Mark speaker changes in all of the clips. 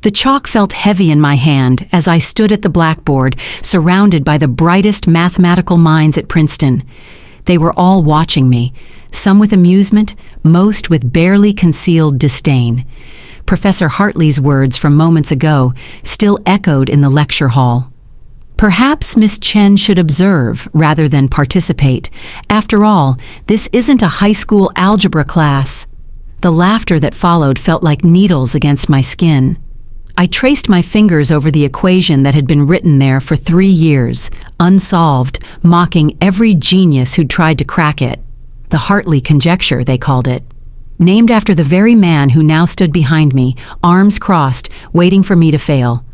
Speaker 1: The chalk felt heavy in my hand as I stood at the blackboard, surrounded by the brightest mathematical minds at Princeton. They were all watching me, some with amusement, most with barely concealed disdain. Professor Hartley's words from moments ago still echoed in the lecture hall. Perhaps Miss Chen should observe rather than participate. After all, this isn't a high school algebra class. The laughter that followed felt like needles against my skin. I traced my fingers over the equation that had been written there for 3 years, unsolved, mocking every genius who'd tried to crack it. The Hartley conjecture, they called it. Named after the very man who now stood behind me, arms crossed, waiting for me to fail.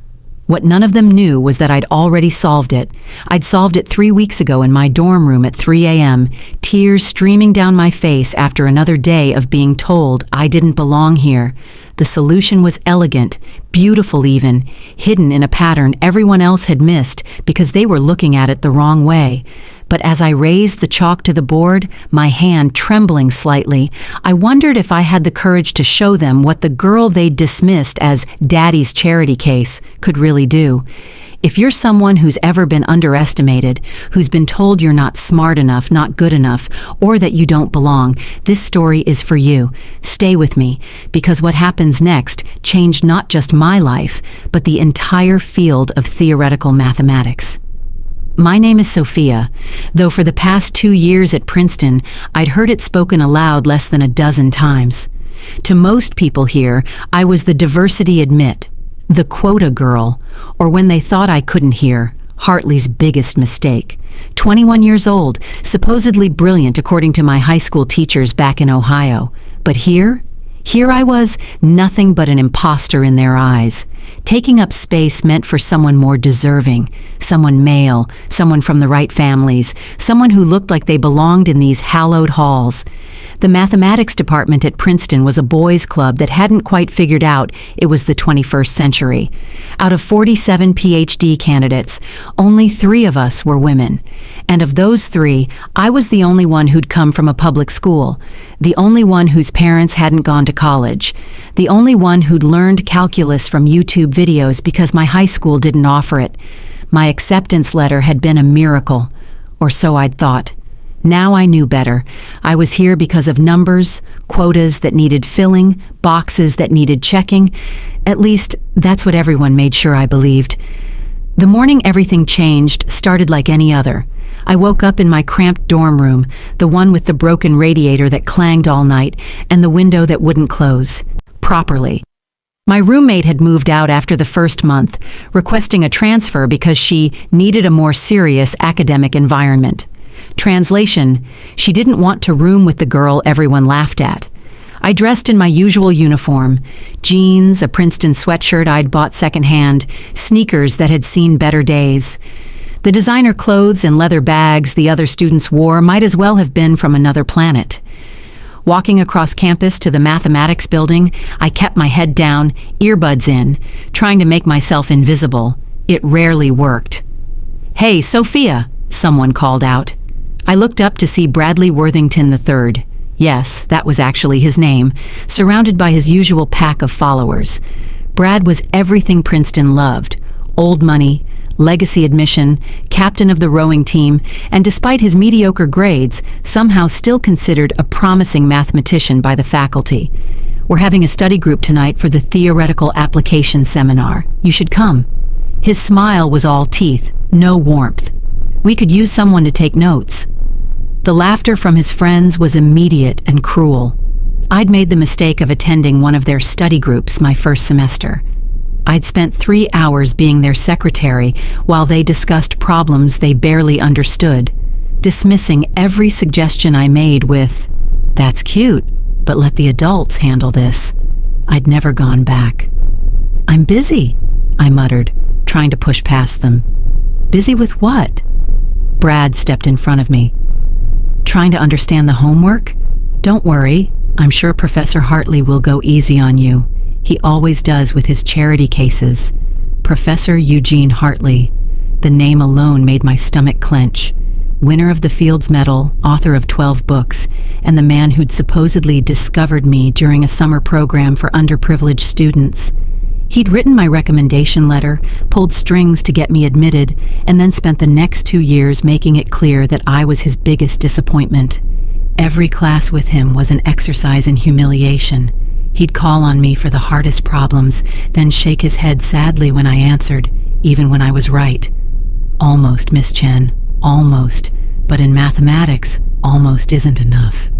Speaker 1: What none of them knew was that I'd already solved it. I'd solved it 3 weeks ago in my dorm room at 3 a.m., tears streaming down my face after another day of being told I didn't belong here. The solution was elegant, beautiful even, hidden in a pattern everyone else had missed because they were looking at it the wrong way. But as I raised the chalk to the board, my hand trembling slightly, I wondered if I had the courage to show them what the girl they'd dismissed as Daddy's charity case could really do. If you're someone who's ever been underestimated, who's been told you're not smart enough, not good enough, or that you don't belong, this story is for you. Stay with me, because what happens next changed not just my life, but the entire field of theoretical mathematics. My name is Sophia, though for the past 2 years at Princeton, I'd heard it spoken aloud less than a dozen times. To most people here, I was the diversity admit, the quota girl, or when they thought I couldn't hear, Hartley's biggest mistake. 21 years old, supposedly brilliant according to my high school teachers back in Ohio. But here I was, nothing but an imposter in their eyes. Taking up space meant for someone more deserving, someone male, someone from the right families, someone who looked like they belonged in these hallowed halls. The mathematics department at Princeton was a boys' club that hadn't quite figured out it was the 21st century. Out of 47 PhD candidates, only 3 of us were women. And of those 3, I was the only one who'd come from a public school, the only one whose parents hadn't gone to college, the only one who'd learned calculus from YouTube videos because my high school didn't offer it. My acceptance letter had been a miracle, or so I'd thought. Now I knew better. I was here because of numbers, quotas that needed filling, boxes that needed checking. At least, that's what everyone made sure I believed. The morning everything changed started like any other. I woke up in my cramped dorm room, the one with the broken radiator that clanged all night, and the window that wouldn't close properly. My roommate had moved out after the first month, requesting a transfer because she needed a more serious academic environment. Translation, she didn't want to room with the girl everyone laughed at. I dressed in my usual uniform, jeans, a Princeton sweatshirt I'd bought secondhand, sneakers that had seen better days. The designer clothes and leather bags the other students wore might as well have been from another planet. Walking across campus to the mathematics building, I kept my head down, earbuds in, trying to make myself invisible. It rarely worked. "Hey, Sophia," someone called out. I looked up to see Bradley Worthington III. Yes, that was actually his name, surrounded by his usual pack of followers. Brad was everything Princeton loved: old money, legacy admission, captain of the rowing team, and despite his mediocre grades, somehow still considered a promising mathematician by the faculty. "We're having a study group tonight for the theoretical application seminar. You should come." His smile was all teeth, no warmth. "We could use someone to take notes." The laughter from his friends was immediate and cruel. I'd made the mistake of attending one of their study groups my first semester. I'd spent 3 hours being their secretary while they discussed problems they barely understood, dismissing every suggestion I made with, "That's cute, but let the adults handle this." I'd never gone back. "I'm busy," I muttered, trying to push past them. "Busy with what?" Brad stepped in front of me. "Trying to understand the homework? Don't worry, I'm sure Professor Hartley will go easy on you. He always does with his charity cases." Professor Eugene Hartley. The name alone made my stomach clench. Winner of the Fields Medal, author of 12 books, and the man who'd supposedly discovered me during a summer program for underprivileged students. He'd written my recommendation letter, pulled strings to get me admitted, and then spent the next 2 years making it clear that I was his biggest disappointment. Every class with him was an exercise in humiliation. He'd call on me for the hardest problems, then shake his head sadly when I answered, even when I was right. Almost, Miss Chen, almost. But in mathematics, almost isn't enough.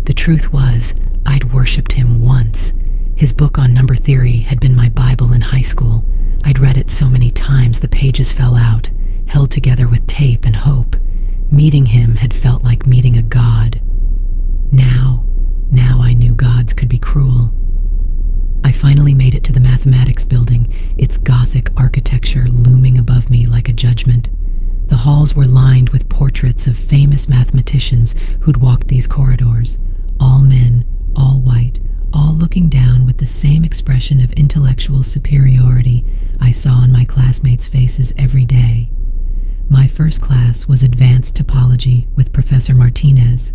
Speaker 1: The truth was, I'd worshipped him once. His book on number theory had been my Bible in high school. I'd read it so many times the pages fell out, held together with tape and hope. Meeting him had felt like meeting a god. Now I knew gods could be cruel. I finally made it to the mathematics building, its Gothic architecture looming above me like a judgment. The halls were lined with portraits of famous mathematicians who'd walked these corridors. All men, all white, all looking down with the same expression of intellectual superiority I saw on my classmates' faces every day. My first class was advanced topology with Professor Martinez.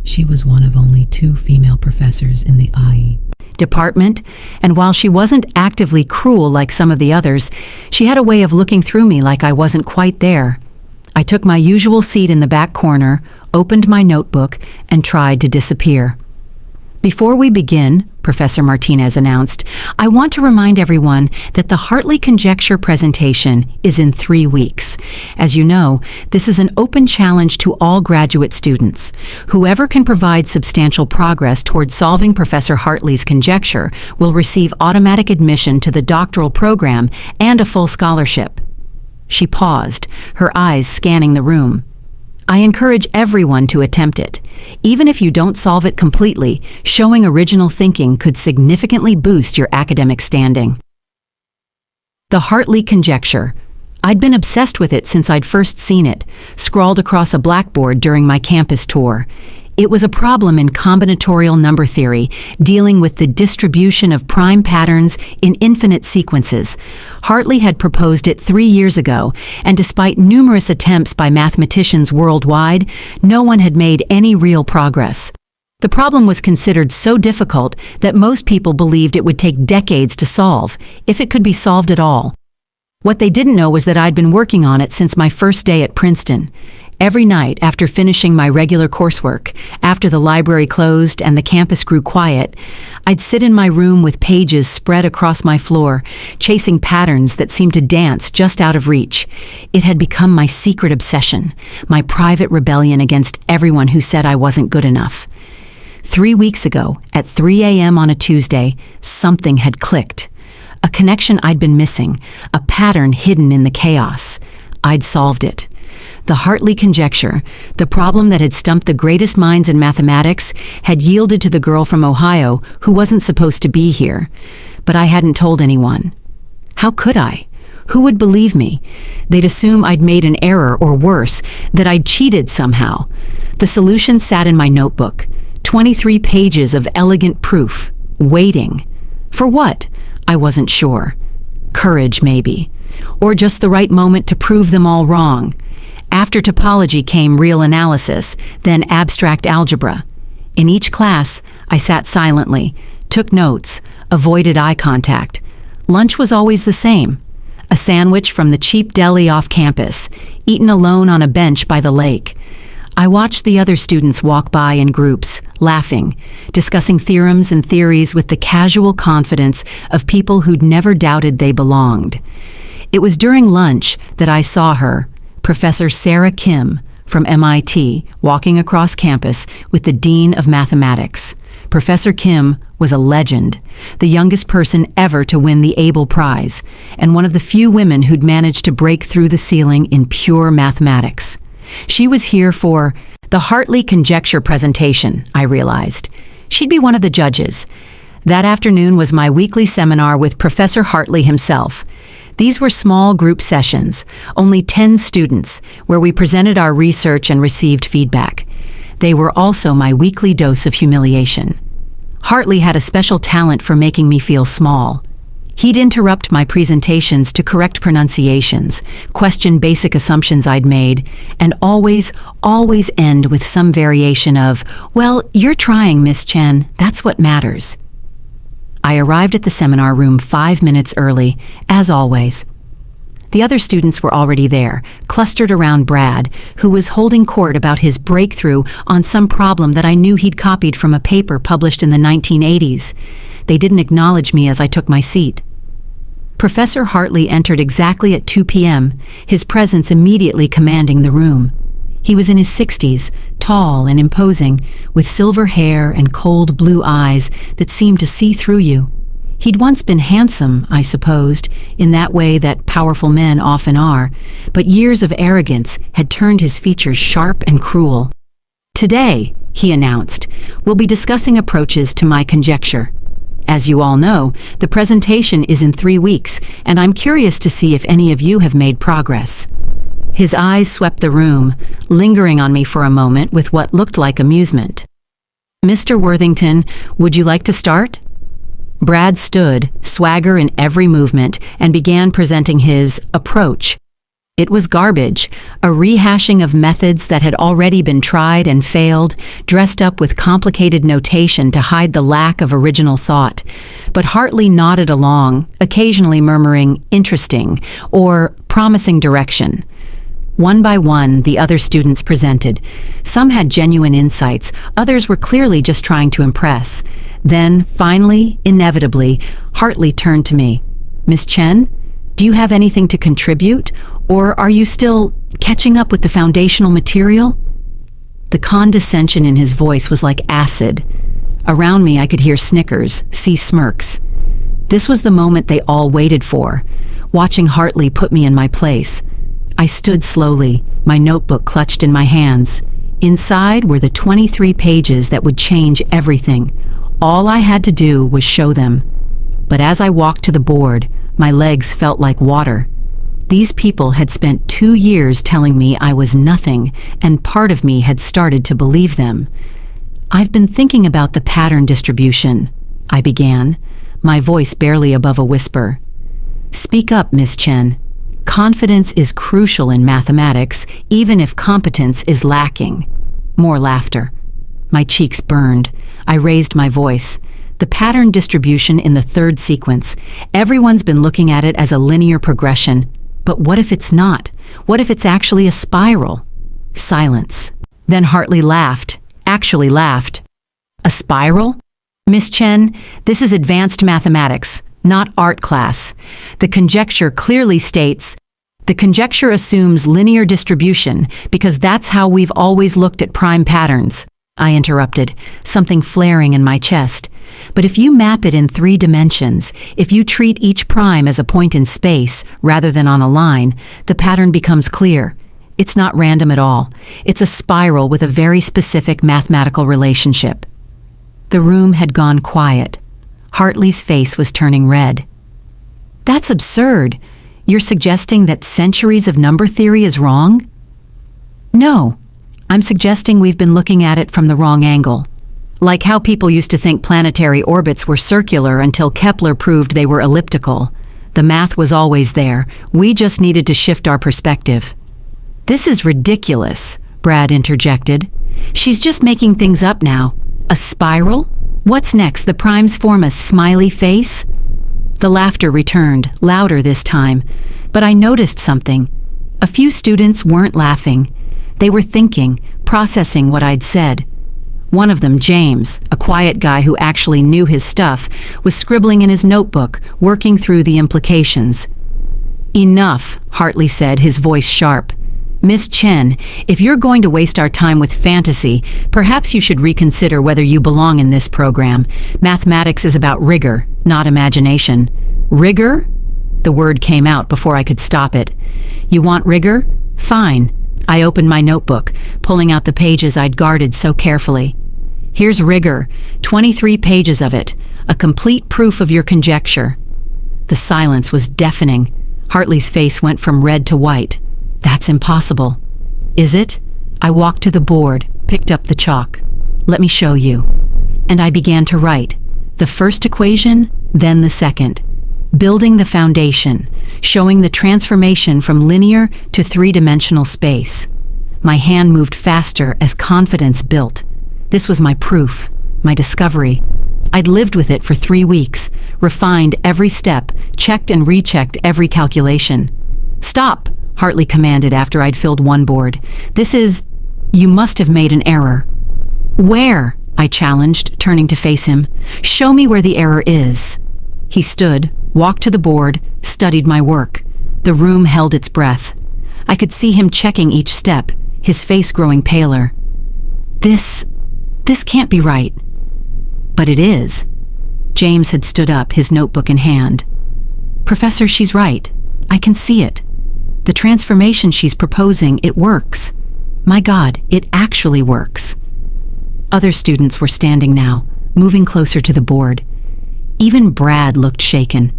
Speaker 1: She was one of only 2 female professors in the IE department, and while she wasn't actively cruel like some of the others, she had a way of looking through me like I wasn't quite there. I took my usual seat in the back corner, opened my notebook, and tried to disappear. Before we begin, Professor Martinez announced, I want to remind everyone that the Hartley conjecture presentation is in 3 weeks. As you know, this is an open challenge to all graduate students. Whoever can provide substantial progress toward solving Professor Hartley's conjecture will receive automatic admission to the doctoral program and a full scholarship. She paused, her eyes scanning the room. I encourage everyone to attempt it. Even if you don't solve it completely, showing original thinking could significantly boost your academic standing. The Hartley conjecture. I'd been obsessed with it since I'd first seen it, scrawled across a blackboard during my campus tour. It was a problem in combinatorial number theory, dealing with the distribution of prime patterns in infinite sequences. Hartley had proposed it 3 years ago, and despite numerous attempts by mathematicians worldwide, no one had made any real progress. The problem was considered so difficult that most people believed it would take decades to solve, if it could be solved at all. What they didn't know was that I'd been working on it since my first day at Princeton. Every night after finishing my regular coursework, after the library closed and the campus grew quiet, I'd sit in my room with pages spread across my floor, chasing patterns that seemed to dance just out of reach. It had become my secret obsession, my private rebellion against everyone who said I wasn't good enough. 3 weeks ago, at 3 a.m. on a Tuesday, something had clicked. A connection I'd been missing, a pattern hidden in the chaos. I'd solved it. The Hartley conjecture, the problem that had stumped the greatest minds in mathematics, had yielded to the girl from Ohio who wasn't supposed to be here. But I hadn't told anyone. How could I? Who would believe me? They'd assume I'd made an error, or worse, that I'd cheated somehow. The solution sat in my notebook. 23 pages of elegant proof. Waiting. For what? I wasn't sure. Courage, maybe. Or just the right moment to prove them all wrong. After topology came real analysis, then abstract algebra. In each class, I sat silently, took notes, avoided eye contact. Lunch was always the same. A sandwich from the cheap deli off campus, eaten alone on a bench by the lake. I watched the other students walk by in groups, laughing, discussing theorems and theories with the casual confidence of people who'd never doubted they belonged. It was during lunch that I saw her, Professor Sarah Kim from MIT, walking across campus with the Dean of Mathematics. Professor Kim was a legend, the youngest person ever to win the Abel Prize, and one of the few women who'd managed to break through the ceiling in pure mathematics. She was here for the Hartley conjecture presentation, I realized. She'd be one of the judges. That afternoon was my weekly seminar with Professor Hartley himself. These were small group sessions, only 10 students, where we presented our research and received feedback. They were also my weekly dose of humiliation. Hartley had a special talent for making me feel small. He'd interrupt my presentations to correct pronunciations, question basic assumptions I'd made, and always end with some variation of, "Well, you're trying, Miss Chen, that's what matters." I arrived at the seminar room 5 minutes early, as always. The other students were already there, clustered around Brad, who was holding court about his breakthrough on some problem that I knew he'd copied from a paper published in the 1980s. They didn't acknowledge me as I took my seat. Professor Hartley entered exactly at 2 p.m., his presence immediately commanding the room. He was in his 60s, tall and imposing, with silver hair and cold blue eyes that seemed to see through you. He'd once been handsome, I supposed, in that way that powerful men often are, but years of arrogance had turned his features sharp and cruel. "Today," he announced, "we'll be discussing approaches to my conjecture. As you all know, the presentation is in 3 weeks, and I'm curious to see if any of you have made progress." His eyes swept the room, lingering on me for a moment with what looked like amusement. "Mr. Worthington, would you like to start?" Brad stood, swagger in every movement, and began presenting his approach. It was garbage, a rehashing of methods that had already been tried and failed, dressed up with complicated notation to hide the lack of original thought. But Hartley nodded along, occasionally murmuring, "interesting," or "promising direction." One by one, the other students presented. Some had genuine insights, others were clearly just trying to impress. Then, finally, inevitably, Hartley turned to me. "Miss Chen, do you have anything to contribute, or are you still catching up with the foundational material?" The condescension in his voice was like acid. Around me I could hear snickers, see smirks. This was the moment they all waited for, watching Hartley put me in my place. I stood slowly, my notebook clutched in my hands. Inside were the 23 pages that would change everything. All I had to do was show them. But as I walked to the board, my legs felt like water. These people had spent 2 years telling me I was nothing, and part of me had started to believe them. "I've been thinking about the pattern distribution," I began, my voice barely above a whisper. "Speak up, Miss Chen. Confidence is crucial in mathematics, even if competence is lacking." More laughter. My cheeks burned. I raised my voice. "The pattern distribution in the third sequence. Everyone's been looking at it as a linear progression. But what if it's not? What if it's actually a spiral?" Silence. Then Hartley laughed. Actually laughed. "A spiral? Miss Chen, this is advanced mathematics, not art class. The conjecture clearly states, the conjecture assumes linear distribution because that's how we've always looked at prime patterns." I interrupted, something flaring in my chest. "But if you map it in 3 dimensions, if you treat each prime as a point in space rather than on a line, the pattern becomes clear. It's not random at all. It's a spiral with a very specific mathematical relationship." The room had gone quiet. Hartley's face was turning red. "That's absurd. You're suggesting that centuries of number theory is wrong?" "No. I'm suggesting we've been looking at it from the wrong angle. Like how people used to think planetary orbits were circular until Kepler proved they were elliptical. The math was always there. We just needed to shift our perspective." "This is ridiculous," Brad interjected. "She's just making things up now. A spiral? What's next? The primes form a smiley face?" The laughter returned, louder this time. But I noticed something. A few students weren't laughing. They were thinking, processing what I'd said. One of them, James, a quiet guy who actually knew his stuff, was scribbling in his notebook, working through the implications. "Enough," Hartley said, his voice sharp. "Miss Chen, if you're going to waste our time with fantasy, perhaps you should reconsider whether you belong in this program. Mathematics is about rigor, not imagination." "Rigor?" The word came out before I could stop it. "You want rigor? Fine." I opened my notebook, pulling out the pages I'd guarded so carefully. "Here's rigor, 23 pages of it, a complete proof of your conjecture." The silence was deafening. Hartley's face went from red to white. "That's impossible." "Is it?" I walked to the board, picked up the chalk. "Let me show you." And I began to write. The first equation, then the second. Building the foundation, showing the transformation from linear to 3-dimensional space. My hand moved faster as confidence built. This was my proof, my discovery. I'd lived with it for 3 weeks, refined every step, checked and rechecked every calculation. "Stop," Hartley commanded after I'd filled one board. You must have made an error." "Where?" I challenged, turning to face him. "Show me where the error is." He stood, walked to the board, studied my work. The room held its breath. I could see him checking each step, his face growing paler. This can't be right." "But it is." James had stood up, his notebook in hand. "Professor, she's right. I can see it. The transformation she's proposing, it works. My God, it actually works." Other students were standing now, moving closer to the board. Even Brad looked shaken.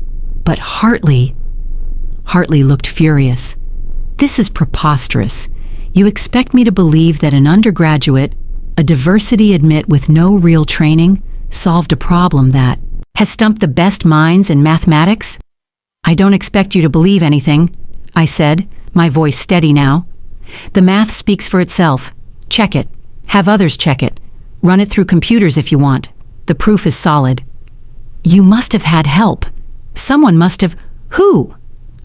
Speaker 1: But Hartley looked furious. "This is preposterous. You expect me to believe that an undergraduate, a diversity admit with no real training, solved a problem that has stumped the best minds in mathematics?" "I don't expect you to believe anything," I said, my voice steady now. "The math speaks for itself. Check it. Have others check it. Run it through computers if you want. The proof is solid." "You must have had help. Someone must have—" "Who?"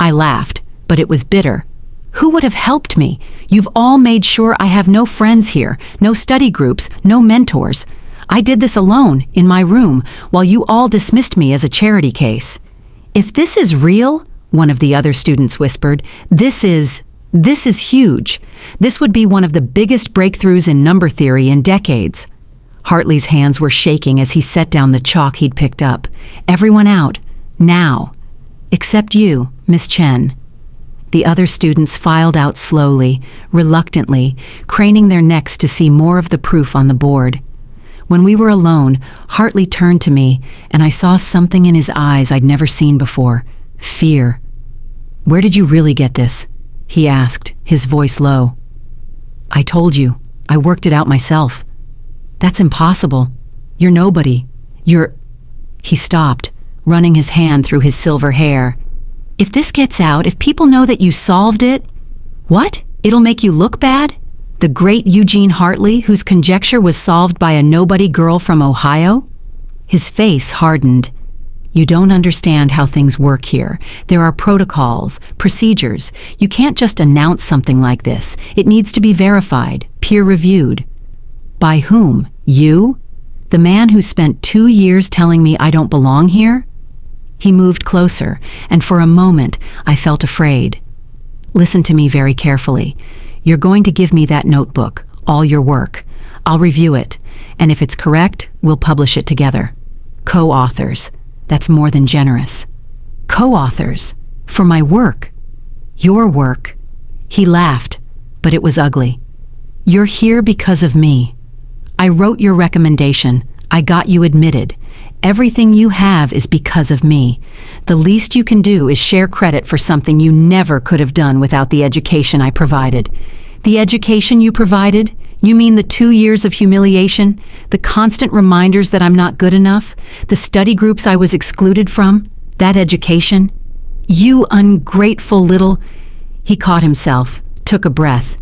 Speaker 1: I laughed, but it was bitter. "Who would have helped me? You've all made sure I have no friends here, no study groups, no mentors. I did this alone, in my room, while you all dismissed me as a charity case." "If this is real," one of the other students whispered, this is huge. This would be one of the biggest breakthroughs in number theory in decades." Hartley's hands were shaking as he set down the chalk he'd picked up. "Everyone out, now. Except you, Miss Chen." The other students filed out slowly, reluctantly, craning their necks to see more of the proof on the board. When we were alone, Hartley turned to me, and I saw something in his eyes I'd never seen before. Fear. "Where did you really get this?" he asked, his voice low. "I told you. I worked it out myself." "That's impossible. You're nobody. He stopped, running his hand through his silver hair. "If this gets out, if people know that you solved it—" "What? It'll make you look bad? The great Eugene Hartley, whose conjecture was solved by a nobody girl from Ohio?" His face hardened. "You don't understand how things work here. There are protocols, procedures. You can't just announce something like this. It needs to be verified, peer-reviewed." "By whom? You? The man who spent 2 years telling me I don't belong here?" He moved closer, and for a moment I felt afraid. "Listen to me very carefully. You're going to give me that notebook, all your work. I'll review it, and if it's correct, we'll publish it together. Co-authors. That's more than generous." "Co-authors? For my work?" "Your work." He laughed, but it was ugly. "You're here because of me. I wrote your recommendation. I got you admitted. Everything you have is because of me. The least you can do is share credit for something you never could have done without the education I provided." "The education you provided? You mean the 2 years of humiliation? The constant reminders that I'm not good enough? The study groups I was excluded from? That education? You ungrateful little—" He caught himself, took a breath.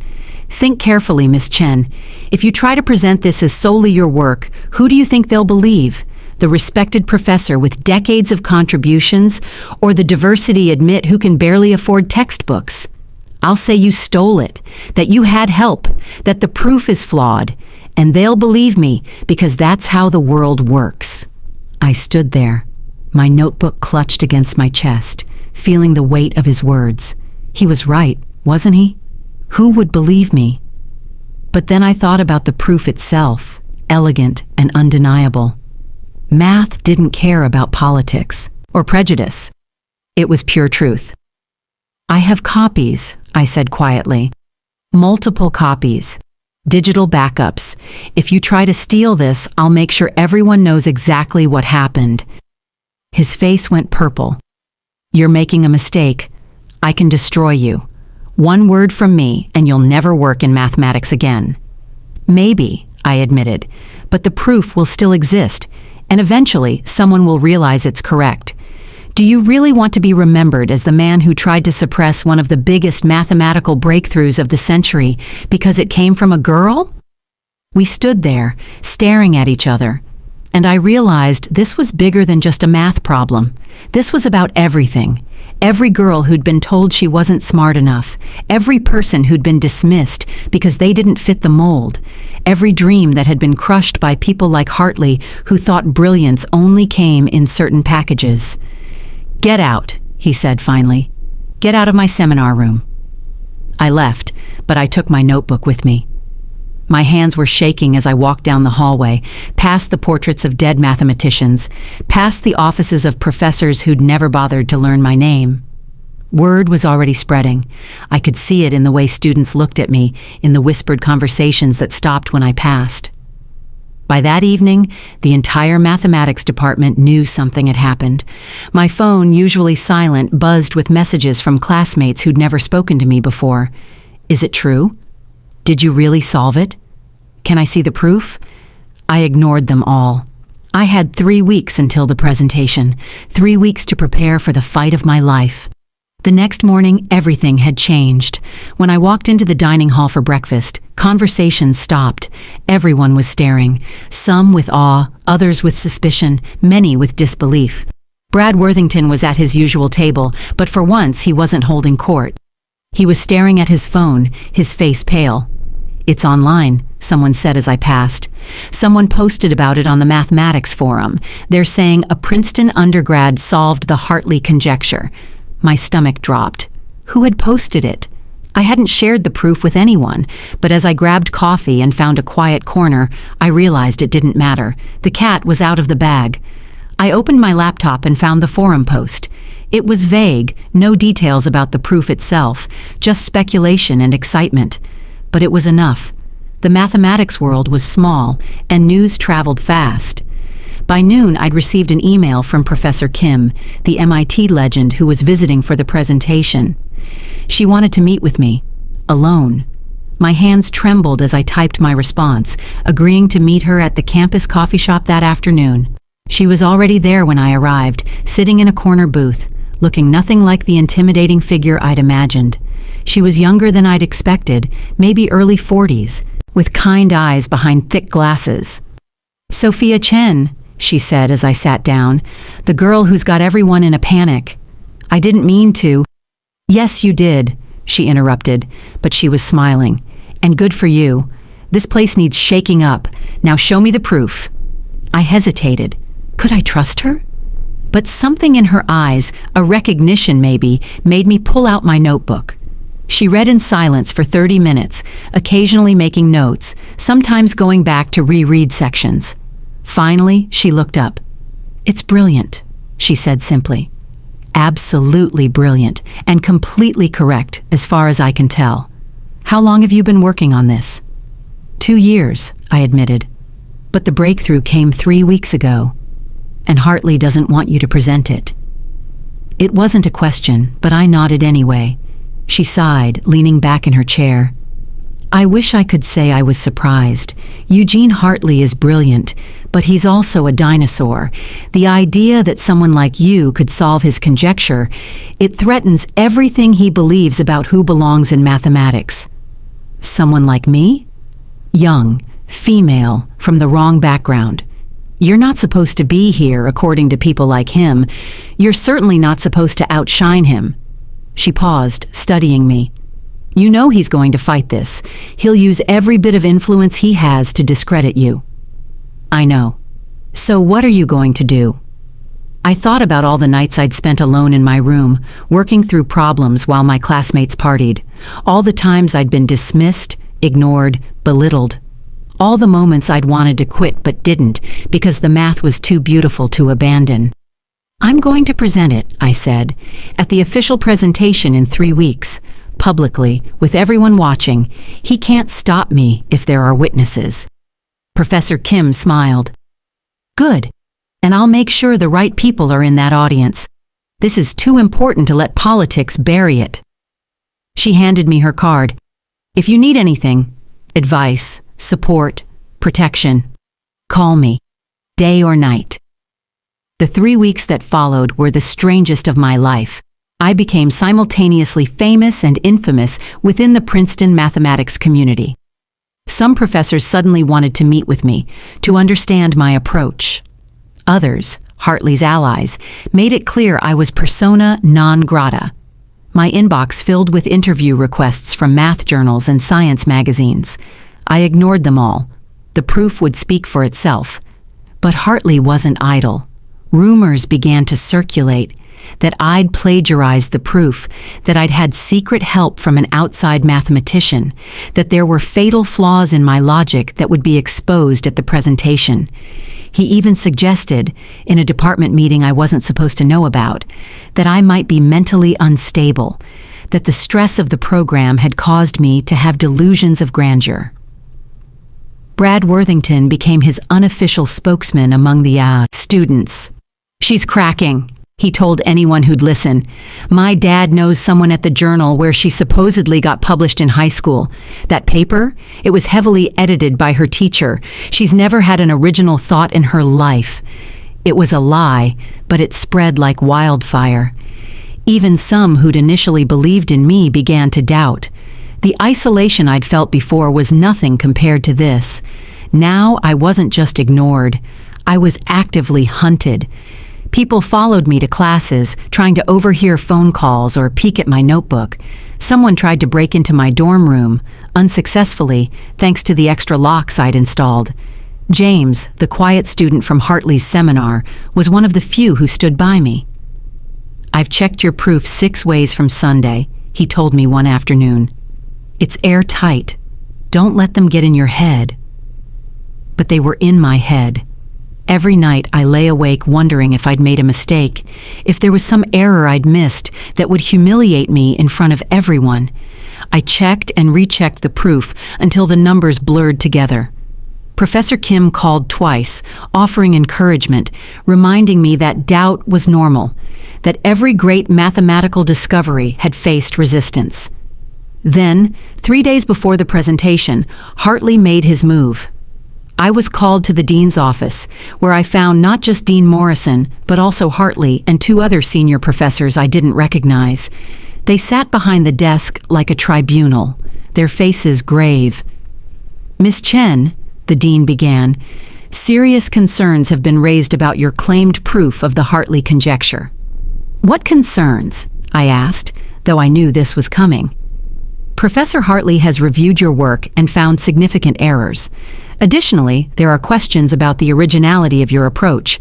Speaker 1: "Think carefully, Miss Chen. If you try to present this as solely your work, who do you think they'll believe? The respected professor with decades of contributions, or the diversity admit who can barely afford textbooks? I'll say you stole it, that you had help, that the proof is flawed, and they'll believe me because that's how the world works." I stood there, my notebook clutched against my chest, feeling the weight of his words. He was right, wasn't he? Who would believe me? But then I thought about the proof itself, elegant and undeniable. Math didn't care about politics or prejudice. It was pure truth. "I have copies," I said quietly. "Multiple copies. Digital backups. If you try to steal this, I'll make sure everyone knows exactly what happened." His face went purple. "You're making a mistake. I can destroy you. One word from me, and you'll never work in mathematics again." "Maybe," I admitted, "but the proof will still exist, and eventually someone will realize it's correct. Do you really want to be remembered as the man who tried to suppress one of the biggest mathematical breakthroughs of the century because it came from a girl?" We stood there, staring at each other. And I realized this was bigger than just a math problem. This was about everything. Every girl who'd been told she wasn't smart enough. Every person who'd been dismissed because they didn't fit the mold. Every dream that had been crushed by people like Hartley who thought brilliance only came in certain packages. "Get out," he said finally. "Get out of my seminar room." I left, but I took my notebook with me. My hands were shaking as I walked down the hallway, past the portraits of dead mathematicians, past the offices of professors who'd never bothered to learn my name. Word was already spreading. I could see it in the way students looked at me, in the whispered conversations that stopped when I passed. By that evening, the entire mathematics department knew something had happened. My phone, usually silent, buzzed with messages from classmates who'd never spoken to me before. "Is it true? Did you really solve it? Can I see the proof?" I ignored them all. I had 3 weeks until the presentation, 3 weeks to prepare for the fight of my life. The next morning, everything had changed. When I walked into the dining hall for breakfast, conversations stopped. Everyone was staring, some with awe, others with suspicion, many with disbelief. Brad Worthington was at his usual table, but for once he wasn't holding court. He was staring at his phone, his face pale. "It's online," someone said as I passed. Someone posted about it on the mathematics forum. They're saying a Princeton undergrad solved the Hartley conjecture. My stomach dropped. Who had posted it? I hadn't shared the proof with anyone, but as I grabbed coffee and found a quiet corner, I realized it didn't matter. The cat was out of the bag. I opened my laptop and found the forum post. It was vague, no details about the proof itself, just speculation and excitement. But it was enough. The mathematics world was small, and news traveled fast. By noon, I'd received an email from Professor Kim, the MIT legend who was visiting for the presentation. She wanted to meet with me, alone. My hands trembled as I typed my response, agreeing to meet her at the campus coffee shop that afternoon. She was already there when I arrived, sitting in a corner booth, looking nothing like the intimidating figure I'd imagined. She was younger than I'd expected, maybe early 40s, with kind eyes behind thick glasses. "Sophia Chen," she said as I sat down, "the girl who's got everyone in a panic." "I didn't mean to." "Yes, you did," she interrupted, but she was smiling. "And good for you. This place needs shaking up. Now show me the proof." I hesitated. Could I trust her? But something in her eyes, a recognition maybe, made me pull out my notebook. She read in silence for 30 minutes, occasionally making notes, sometimes going back to reread sections. Finally, she looked up. "It's brilliant," she said simply. "Absolutely brilliant, and completely correct, as far as I can tell. How long have you been working on this?" 2 years, I admitted. "But the breakthrough came 3 weeks ago. And Hartley doesn't want you to present it." It wasn't a question, but I nodded anyway. She sighed, leaning back in her chair. "I wish I could say I was surprised. Eugene Hartley is brilliant, but he's also a dinosaur. The idea that someone like you could solve his conjecture, it threatens everything he believes about who belongs in mathematics." "Someone like me?" "Young, female, from the wrong background. You're not supposed to be here, according to people like him. You're certainly not supposed to outshine him." She paused, studying me. "You know he's going to fight this. He'll use every bit of influence he has to discredit you." "I know. So what are you going to do?" I thought about all the nights I'd spent alone in my room, working through problems while my classmates partied. All the times I'd been dismissed, ignored, belittled. All the moments I'd wanted to quit but didn't because the math was too beautiful to abandon. "I'm going to present it," I said, "at the official presentation in 3 weeks, publicly, with everyone watching. He can't stop me if there are witnesses." Professor Kim smiled. "Good. And I'll make sure the right people are in that audience. This is too important to let politics bury it." She handed me her card. "If you need anything, advice, support, protection, call me, day or night." The 3 weeks that followed were the strangest of my life. I became simultaneously famous and infamous within the Princeton mathematics community. Some professors suddenly wanted to meet with me, to understand my approach. Others, Hartley's allies, made it clear I was persona non grata. My inbox filled with interview requests from math journals and science magazines. I ignored them all. The proof would speak for itself. But Hartley wasn't idle. Rumors began to circulate that I'd plagiarized the proof, that I'd had secret help from an outside mathematician, that there were fatal flaws in my logic that would be exposed at the presentation. He even suggested, in a department meeting I wasn't supposed to know about, that I might be mentally unstable, that the stress of the program had caused me to have delusions of grandeur. Brad Worthington became his unofficial spokesman among the students. "She's cracking," he told anyone who'd listen. "My dad knows someone at the journal where she supposedly got published in high school. That paper? It was heavily edited by her teacher. She's never had an original thought in her life." It was a lie, but it spread like wildfire. Even some who'd initially believed in me began to doubt. The isolation I'd felt before was nothing compared to this. Now I wasn't just ignored. I was actively hunted. People followed me to classes, trying to overhear phone calls or peek at my notebook. Someone tried to break into my dorm room, unsuccessfully, thanks to the extra locks I'd installed. James, the quiet student from Hartley's seminar, was one of the few who stood by me. "I've checked your proof 6 ways from Sunday," he told me one afternoon. "It's airtight. Don't let them get in your head." But they were in my head. Every night I lay awake wondering if I'd made a mistake, if there was some error I'd missed that would humiliate me in front of everyone. I checked and rechecked the proof until the numbers blurred together. Professor Kim called twice, offering encouragement, reminding me that doubt was normal, that every great mathematical discovery had faced resistance. Then, 3 days before the presentation, Hartley made his move. I was called to the dean's office, where I found not just Dean Morrison, but also Hartley and 2 other senior professors I didn't recognize. They sat behind the desk like a tribunal, their faces grave. "Miss Chen," the dean began, "serious concerns have been raised about your claimed proof of the Hartley conjecture." "What concerns?" I asked, though I knew this was coming. "Professor Hartley has reviewed your work and found significant errors. Additionally, there are questions about the originality of your approach.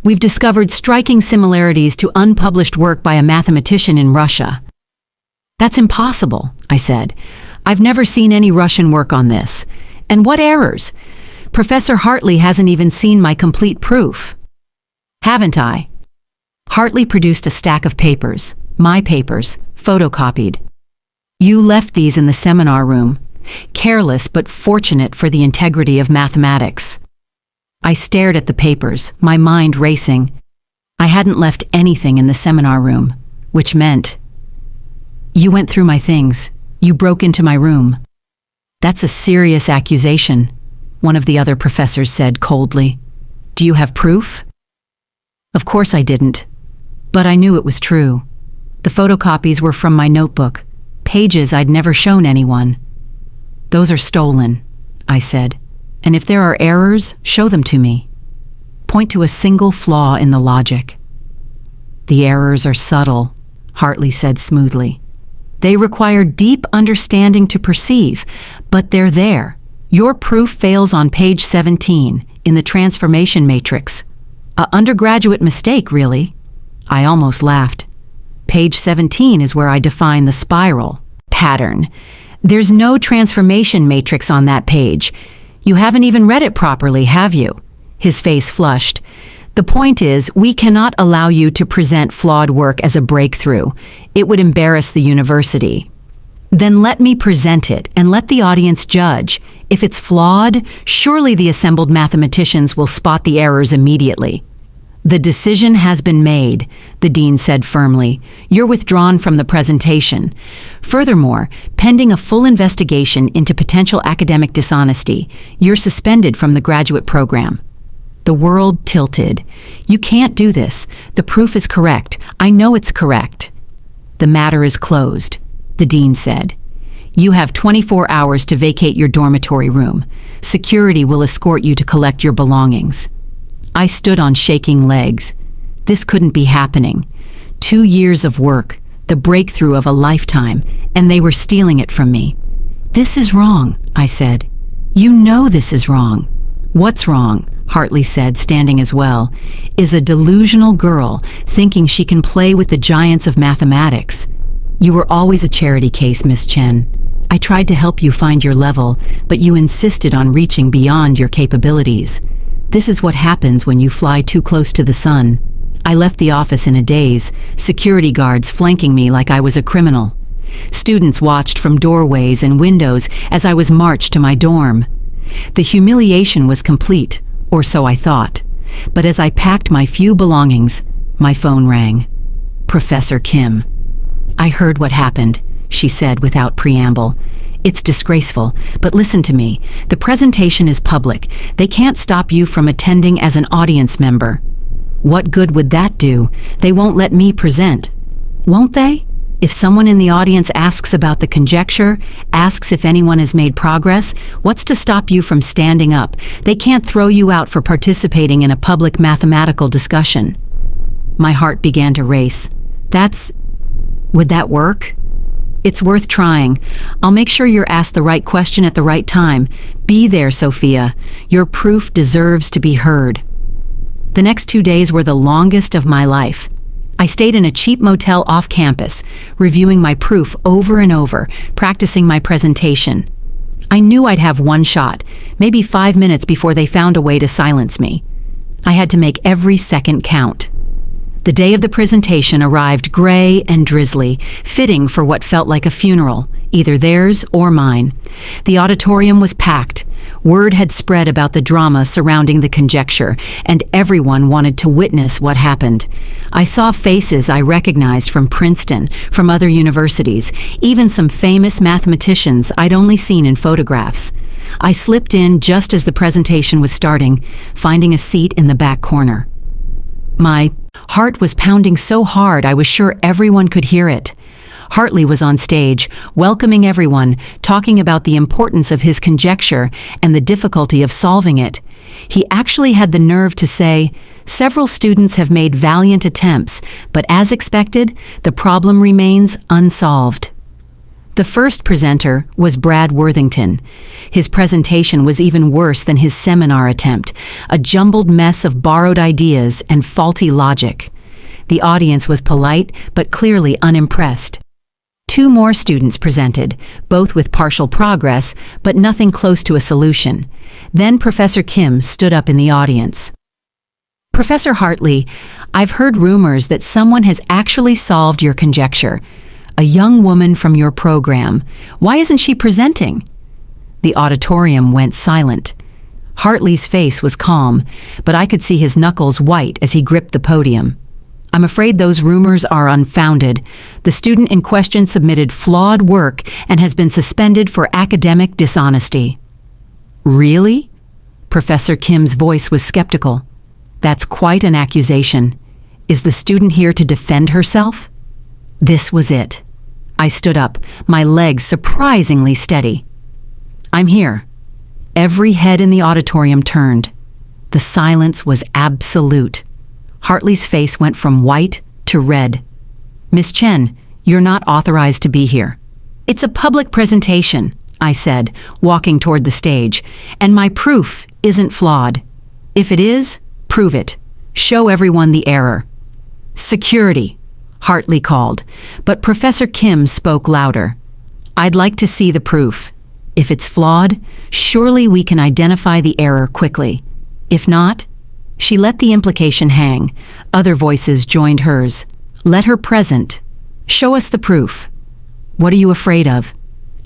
Speaker 1: We've discovered striking similarities to unpublished work by a mathematician in Russia." "That's impossible," I said. "I've never seen any Russian work on this. And what errors? Professor Hartley hasn't even seen my complete proof." "Haven't I?" Hartley produced a stack of papers, my papers, photocopied. "You left these in the seminar room. Careless but fortunate for the integrity of mathematics." I stared at the papers, my mind racing. I hadn't left anything in the seminar room, which meant, "You went through my things. You broke into my room." "That's a serious accusation," one of the other professors said coldly. "Do you have proof?" Of course I didn't, but I knew it was true. The photocopies were from my notebook, pages I'd never shown anyone. "Those are stolen," I said, "and if there are errors, show them to me. Point to a single flaw in the logic." "The errors are subtle," Hartley said smoothly. "They require deep understanding to perceive, but they're there. Your proof fails on page 17, in the transformation matrix. A undergraduate mistake, really." I almost laughed. "Page 17 is where I define the spiral pattern. There's no transformation matrix on that page. You haven't even read it properly, have you?" His face flushed. "The point is, we cannot allow you to present flawed work as a breakthrough. It would embarrass the university." "Then let me present it and let the audience judge. If it's flawed, surely the assembled mathematicians will spot the errors immediately." "The decision has been made," the dean said firmly. "You're withdrawn from the presentation. Furthermore, pending a full investigation into potential academic dishonesty, you're suspended from the graduate program." The world tilted. "You can't do this. The proof is correct. I know it's correct." "The matter is closed," the dean said. "You have 24 hours to vacate your dormitory room. Security will escort you to collect your belongings." I stood on shaking legs. This couldn't be happening. 2 years of work, the breakthrough of a lifetime, and they were stealing it from me. "This is wrong," I said. "You know this is wrong." "What's wrong?" Hartley said, standing as well, "is a delusional girl thinking she can play with the giants of mathematics. You were always a charity case, Miss Chen. I tried to help you find your level, but you insisted on reaching beyond your capabilities. This is what happens when you fly too close to the sun." I left the office in a daze, security guards flanking me like I was a criminal. Students watched from doorways and windows as I was marched to my dorm. The humiliation was complete, or so I thought. But as I packed my few belongings, my phone rang. Professor Kim. "I heard what happened," she said without preamble. "It's disgraceful, but listen to me. The presentation is public. They can't stop you from attending as an audience member." "What good would that do? They won't let me present." "Won't they? If someone in the audience asks about the conjecture, asks if anyone has made progress, what's to stop you from standing up? They can't throw you out for participating in a public mathematical discussion." My heart began to race. Would that work? "It's worth trying. I'll make sure you're asked the right question at the right time. Be there, Sophia. Your proof deserves to be heard." The next 2 days were the longest of my life. I stayed in a cheap motel off campus, reviewing my proof over and over, practicing my presentation. I knew I'd have one shot, maybe 5 minutes before they found a way to silence me. I had to make every second count. The day of the presentation arrived gray and drizzly, fitting for what felt like a funeral, either theirs or mine. The auditorium was packed. Word had spread about the drama surrounding the conjecture, and everyone wanted to witness what happened. I saw faces I recognized from Princeton, from other universities, even some famous mathematicians I'd only seen in photographs. I slipped in just as the presentation was starting, finding a seat in the back corner. My heart was pounding so hard I was sure everyone could hear it. Hartley was on stage, welcoming everyone, talking about the importance of his conjecture and the difficulty of solving it. He actually had the nerve to say, "Several students have made valiant attempts, but as expected, the problem remains unsolved." The first presenter was Brad Worthington. His presentation was even worse than his seminar attempt, a jumbled mess of borrowed ideas and faulty logic. The audience was polite, but clearly unimpressed. 2 more students presented, both with partial progress, but nothing close to a solution. Then Professor Kim stood up in the audience. "Professor Hartley, I've heard rumors that someone has actually solved your conjecture. A young woman from your program. Why isn't she presenting?" The auditorium went silent. Hartley's face was calm, but I could see his knuckles white as he gripped the podium. "I'm afraid those rumors are unfounded. The student in question submitted flawed work and has been suspended for academic dishonesty." "Really?" Professor Kim's voice was skeptical. "That's quite an accusation. Is the student here to defend herself?" This was it. I stood up, my legs surprisingly steady. "I'm here." Every head in the auditorium turned. The silence was absolute. Hartley's face went from white to red. "Miss Chen, you're not authorized to be here." "It's a public presentation," I said, walking toward the stage, "and my proof isn't flawed. If it is, prove it. Show everyone the error." "Security," Hartley called, but Professor Kim spoke louder. "I'd like to see the proof. If it's flawed, surely we can identify the error quickly. If not..." She let the implication hang. Other voices joined hers. "Let her present. Show us the proof." "What are you afraid of?"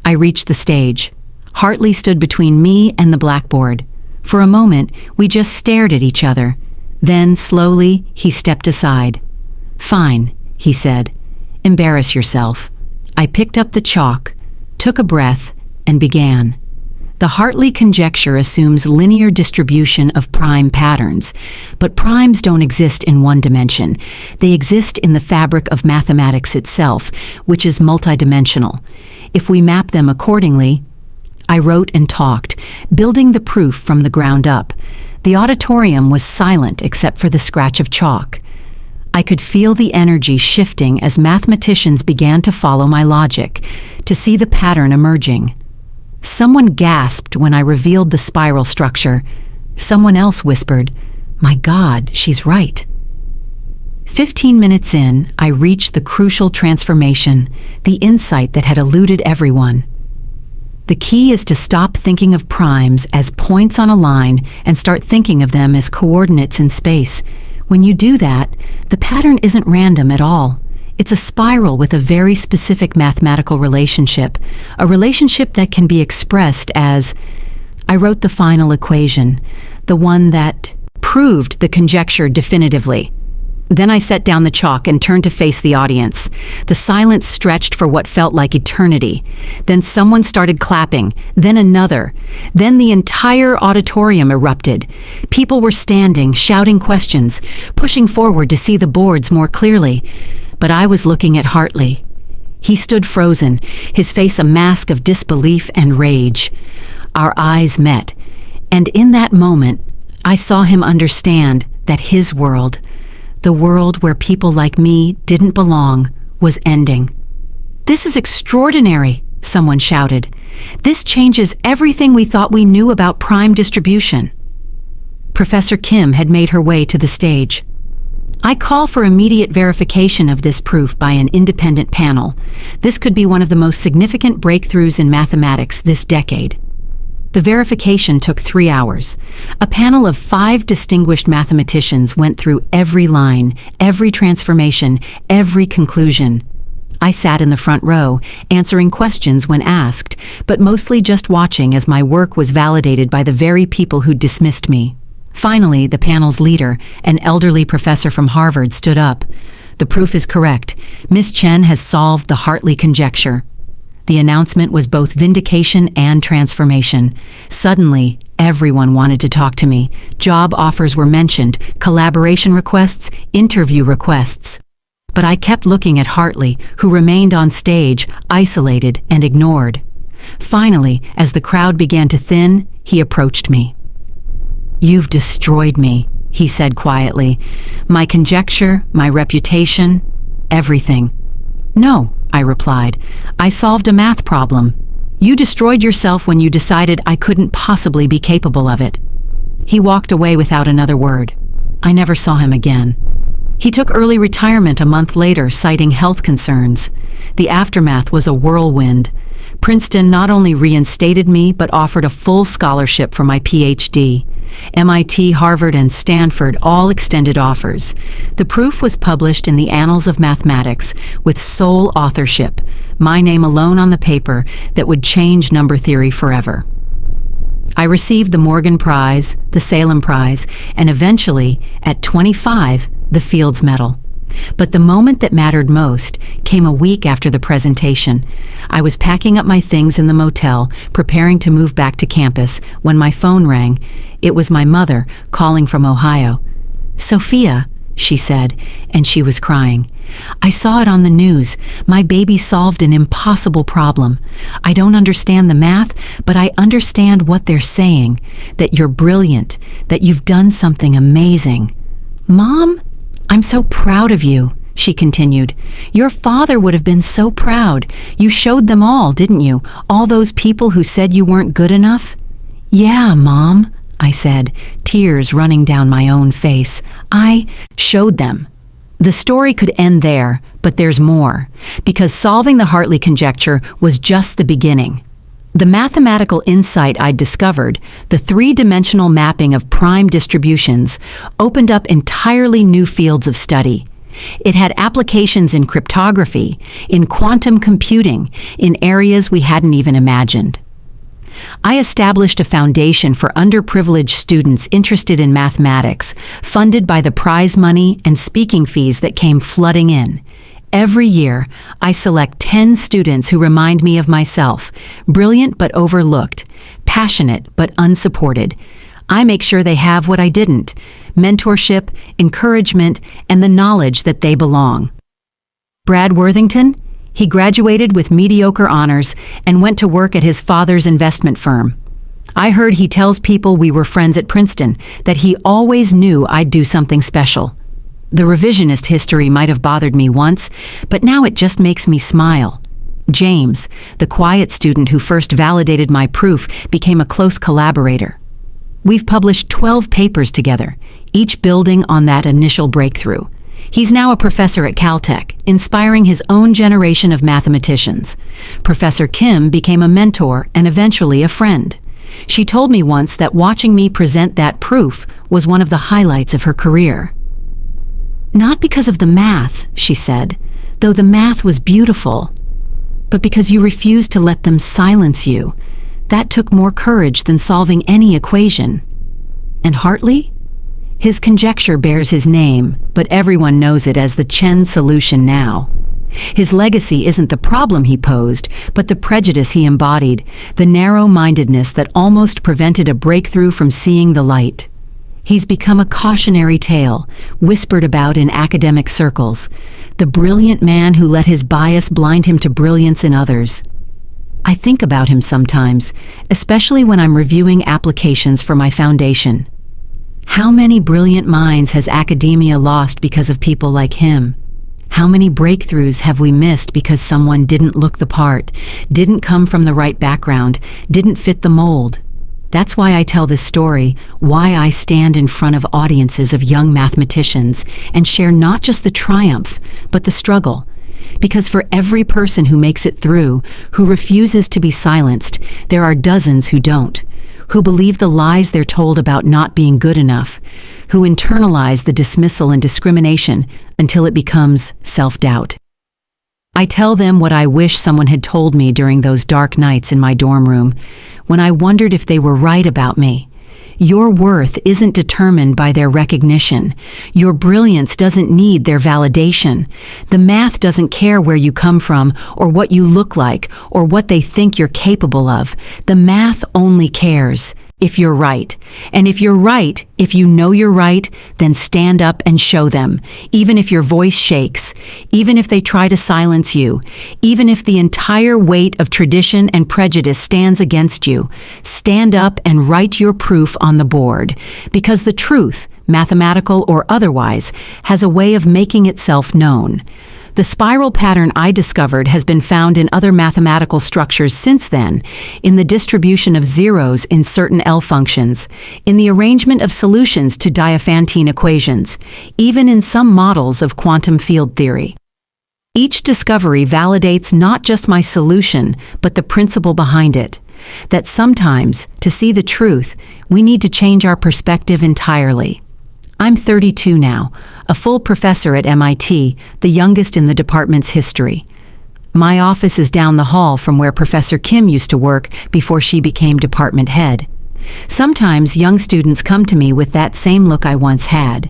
Speaker 1: I reached the stage. Hartley stood between me and the blackboard. For a moment, we just stared at each other. Then, slowly, he stepped aside. "Fine," he said. "Embarrass yourself." I picked up the chalk, took a breath, and began. The Hartley conjecture assumes linear distribution of prime patterns, but primes don't exist in one dimension. They exist in the fabric of mathematics itself, which is multidimensional. If we map them accordingly, I wrote and talked, building the proof from the ground up. The auditorium was silent except for the scratch of chalk. I could feel the energy shifting as mathematicians began to follow my logic, to see the pattern emerging. Someone gasped when I revealed the spiral structure. Someone else whispered, "My God, she's right." 15 minutes in, I reached the crucial transformation, the insight that had eluded everyone. The key is to stop thinking of primes as points on a line and start thinking of them as coordinates in space. When you do that, the pattern isn't random at all. It's a spiral with a very specific mathematical relationship, a relationship that can be expressed as, I wrote the final equation, the one that proved the conjecture definitively. Then I set down the chalk and turned to face the audience. The silence stretched for what felt like eternity. Then someone started clapping, then another. Then the entire auditorium erupted. People were standing, shouting questions, pushing forward to see the boards more clearly. But I was looking at Hartley. He stood frozen, his face a mask of disbelief and rage. Our eyes met, and in that moment, I saw him understand that his world, the world where people like me didn't belong, was ending. "This is extraordinary," someone shouted. "This changes everything we thought we knew about prime distribution." Professor Kim had made her way to the stage. "I call for immediate verification of this proof by an independent panel. This could be one of the most significant breakthroughs in mathematics this decade." The verification took 3 hours. A panel of 5 distinguished mathematicians went through every line, every transformation, every conclusion. I sat in the front row, answering questions when asked, but mostly just watching as my work was validated by the very people who dismissed me. Finally, the panel's leader, an elderly professor from Harvard, stood up. "The proof is correct. Miss Chen has solved the Hartley conjecture." The announcement was both vindication and transformation. Suddenly, everyone wanted to talk to me. Job offers were mentioned, collaboration requests, interview requests. But I kept looking at Hartley, who remained on stage, isolated and ignored. Finally, as the crowd began to thin, he approached me. "You've destroyed me," he said quietly. "My conjecture, my reputation, everything." "No," I replied. "I solved a math problem. You destroyed yourself when you decided I couldn't possibly be capable of it." He walked away without another word. I never saw him again. He took early retirement a month later, citing health concerns. The aftermath was a whirlwind. Princeton not only reinstated me, but offered a full scholarship for my PhD. MIT, Harvard, and Stanford all extended offers. The proof was published in the Annals of Mathematics with sole authorship, my name alone on the paper that would change number theory forever. I received the Morgan Prize, the Salem Prize, and eventually, at 25, the Fields Medal. But the moment that mattered most came a week after the presentation. I was packing up my things in the motel, preparing to move back to campus, when my phone rang. It was my mother, calling from Ohio. "Sophia," she said, and she was crying. "I saw it on the news. My baby solved an impossible problem. I don't understand the math, but I understand what they're saying, that you're brilliant, that you've done something amazing." "Mom, I'm so proud of you," she continued. "Your father would have been so proud. You showed them all, didn't you? All those people who said you weren't good enough?" "Yeah, Mom," I said, tears running down my own face. "I showed them." The story could end there, but there's more, because solving the Hartley conjecture was just the beginning. The mathematical insight I'd discovered, the 3-dimensional mapping of prime distributions, opened up entirely new fields of study. It had applications in cryptography, in quantum computing, in areas we hadn't even imagined. I established a foundation for underprivileged students interested in mathematics, funded by the prize money and speaking fees that came flooding in. Every year, I select 10 students who remind me of myself, brilliant but overlooked, passionate but unsupported. I make sure they have what I didn't: mentorship, encouragement, and the knowledge that they belong. Brad Worthington? He graduated with mediocre honors and went to work at his father's investment firm. I heard he tells people we were friends at Princeton that he always knew I'd do something special. The revisionist history might have bothered me once, but now it just makes me smile. James, the quiet student who first validated my proof, became a close collaborator. We've published 12 papers together, each building on that initial breakthrough. He's now a professor at Caltech, inspiring his own generation of mathematicians. Professor Kim became a mentor and eventually a friend. She told me once that watching me present that proof was one of the highlights of her career. Not because of the math, she said, though the math was beautiful, but because you refused to let them silence you. That took more courage than solving any equation. And Hartley? His conjecture bears his name, but everyone knows it as the Chen solution now. His legacy isn't the problem he posed, but the prejudice he embodied, the narrow-mindedness that almost prevented a breakthrough from seeing the light. He's become a cautionary tale, whispered about in academic circles, the brilliant man who let his bias blind him to brilliance in others. I think about him sometimes, especially when I'm reviewing applications for my foundation. How many brilliant minds has academia lost because of people like him? How many breakthroughs have we missed because someone didn't look the part, didn't come from the right background, didn't fit the mold? That's why I tell this story, why I stand in front of audiences of young mathematicians and share not just the triumph, but the struggle. Because for every person who makes it through, who refuses to be silenced, there are dozens who don't, who believe the lies they're told about not being good enough, who internalize the dismissal and discrimination until it becomes self-doubt. I tell them what I wish someone had told me during those dark nights in my dorm room, when I wondered if they were right about me. Your worth isn't determined by their recognition. Your brilliance doesn't need their validation. The math doesn't care where you come from, or what you look like, or what they think you're capable of. The math only cares if you're right. And if you're right, if you know you're right, then stand up and show them, even if your voice shakes, even if they try to silence you, even if the entire weight of tradition and prejudice stands against you. Stand up and write your proof on the board, because the truth, mathematical or otherwise, has a way of making itself known. The spiral pattern I discovered has been found in other mathematical structures since then, in the distribution of zeros in certain L functions, in the arrangement of solutions to Diophantine equations, even in some models of quantum field theory. Each discovery validates not just my solution, but the principle behind it. That sometimes, to see the truth, we need to change our perspective entirely. I'm 32 now, a full professor at MIT, the youngest in the department's history. My office is down the hall from where Professor Kim used to work before she became department head. Sometimes young students come to me with that same look I once had.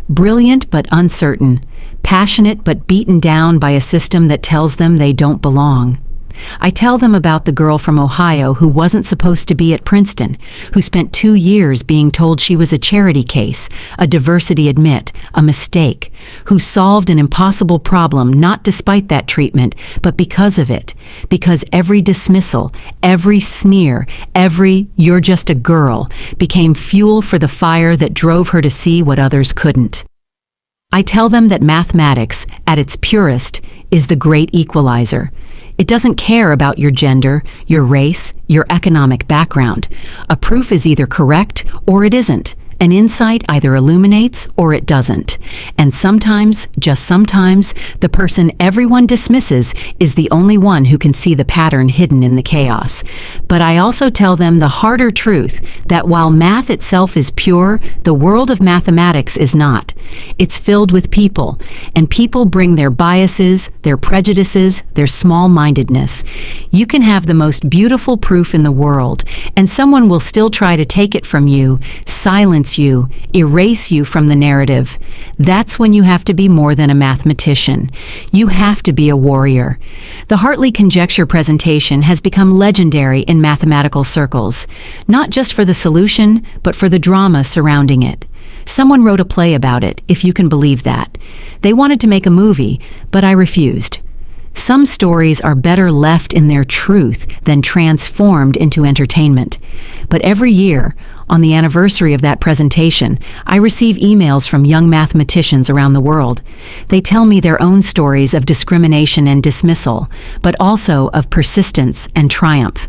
Speaker 1: Brilliant but uncertain, passionate but beaten down by a system that tells them they don't belong. I tell them about the girl from Ohio who wasn't supposed to be at Princeton, who spent 2 years being told she was a charity case, a diversity admit, a mistake, who solved an impossible problem not despite that treatment, but because of it, because every dismissal, every sneer, every "you're just a girl" became fuel for the fire that drove her to see what others couldn't. I tell them that mathematics, at its purest, is the great equalizer. It doesn't care about your gender, your race, your economic background. A proof is either correct or it isn't. An insight either illuminates or it doesn't. And sometimes, just sometimes, the person everyone dismisses is the only one who can see the pattern hidden in the chaos. But I also tell them the harder truth that while math itself is pure, the world of mathematics is not. It's filled with people, and people bring their biases, their prejudices, their small-mindedness. You can have the most beautiful proof in the world, and someone will still try to take it from you, silence you, erase you from the narrative. That's when you have to be more than a mathematician. You have to be a warrior. The Hartley conjecture presentation has become legendary in mathematical circles, not just for the solution, but for the drama surrounding it. Someone wrote a play about it, if you can believe that. They wanted to make a movie, but I refused. Some stories are better left in their truth than transformed into entertainment. But every year, on the anniversary of that presentation, I receive emails from young mathematicians around the world. They tell me their own stories of discrimination and dismissal, but also of persistence and triumph.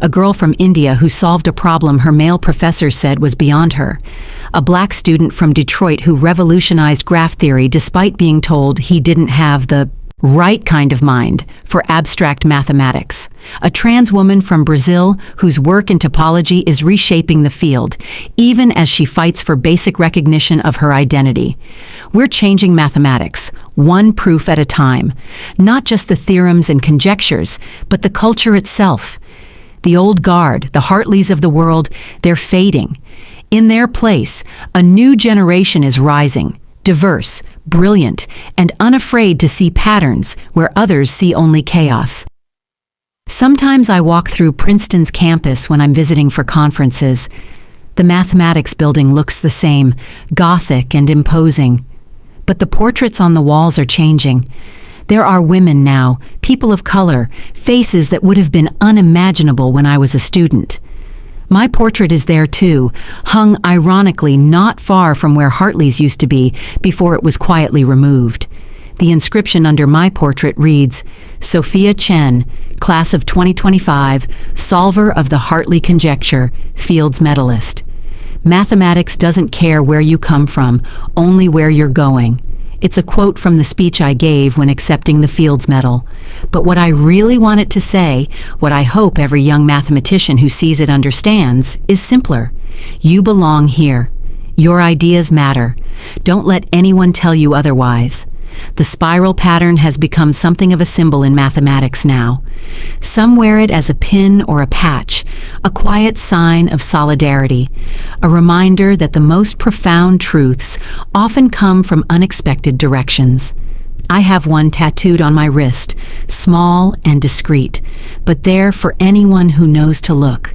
Speaker 1: A girl from India who solved a problem her male professor said was beyond her. A black student from Detroit who revolutionized graph theory despite being told he didn't have the right kind of mind for abstract mathematics. A trans woman from Brazil whose work in topology is reshaping the field, even as she fights for basic recognition of her identity. We're changing mathematics, one proof at a time. Not just the theorems and conjectures, but the culture itself. The old guard, the Hartleys of the world, they're fading. In their place, a new generation is rising, diverse, brilliant, and unafraid to see patterns where others see only chaos. Sometimes I walk through Princeton's campus when I'm visiting for conferences. The mathematics building looks the same, Gothic and imposing. But the portraits on the walls are changing. There are women now, people of color, faces that would have been unimaginable when I was a student. My portrait is there too, hung ironically not far from where Hartley's used to be before it was quietly removed. The inscription under my portrait reads, Sophia Chen, class of 2025, solver of the Hartley conjecture, Fields medalist. Mathematics doesn't care where you come from, only where you're going. It's a quote from the speech I gave when accepting the Fields Medal. But what I really want it to say, what I hope every young mathematician who sees it understands, is simpler. You belong here. Your ideas matter. Don't let anyone tell you otherwise. The spiral pattern has become something of a symbol in mathematics now. Some wear it as a pin or a patch, a quiet sign of solidarity, a reminder that the most profound truths often come from unexpected directions. I have one tattooed on my wrist, small and discreet, but there for anyone who knows to look.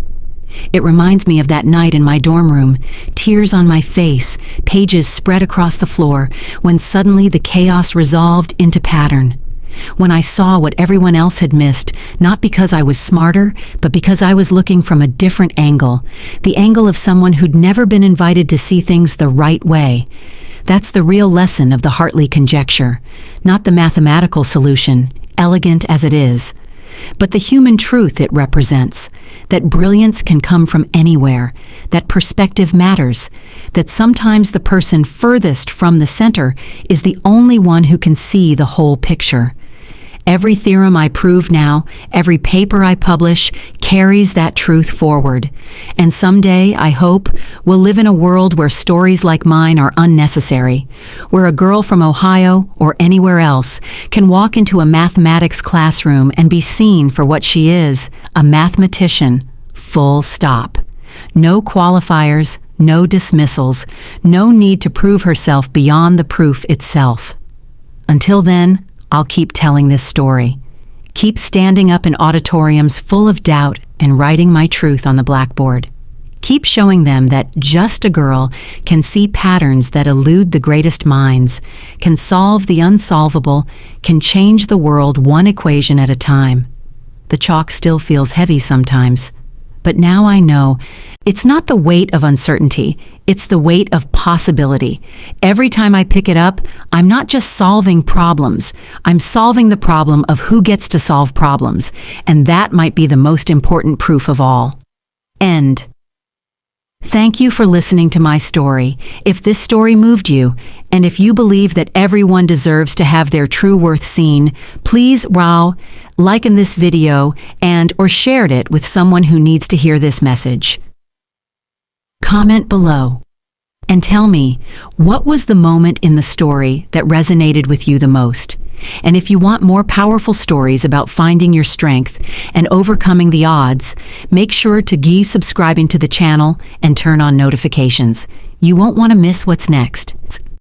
Speaker 1: It reminds me of that night in my dorm room, tears on my face, pages spread across the floor, when suddenly the chaos resolved into pattern. When I saw what everyone else had missed, not because I was smarter, but because I was looking from a different angle, the angle of someone who'd never been invited to see things the right way. That's the real lesson of the Hartley conjecture, not the mathematical solution, elegant as it is, but the human truth it represents, that brilliance can come from anywhere, that perspective matters, that sometimes the person furthest from the center is the only one who can see the whole picture. Every theorem I prove now, every paper I publish, carries that truth forward. And someday, I hope, we'll live in a world where stories like mine are unnecessary, where a girl from Ohio, or anywhere else, can walk into a mathematics classroom and be seen for what she is, a mathematician, full stop. No qualifiers, no dismissals, no need to prove herself beyond the proof itself. Until then, I'll keep telling this story. Keep standing up in auditoriums full of doubt and writing my truth on the blackboard. Keep showing them that just a girl can see patterns that elude the greatest minds, can solve the unsolvable, can change the world one equation at a time. The chalk still feels heavy sometimes, but now I know it's not the weight of uncertainty, it's the weight of possibility. Every time I pick it up, I'm not just solving problems, I'm solving the problem of who gets to solve problems, and that might be the most important proof of all. End. Thank you for listening to my story. If this story moved you, and if you believe that everyone deserves to have their true worth seen, please liken this video or shared it with someone who needs to hear this message. Comment below and tell me, what was the moment in the story that resonated with you the most? And if you want more powerful stories about finding your strength and overcoming the odds, make sure to keep subscribing to the channel and turn on notifications. You won't want to miss what's next.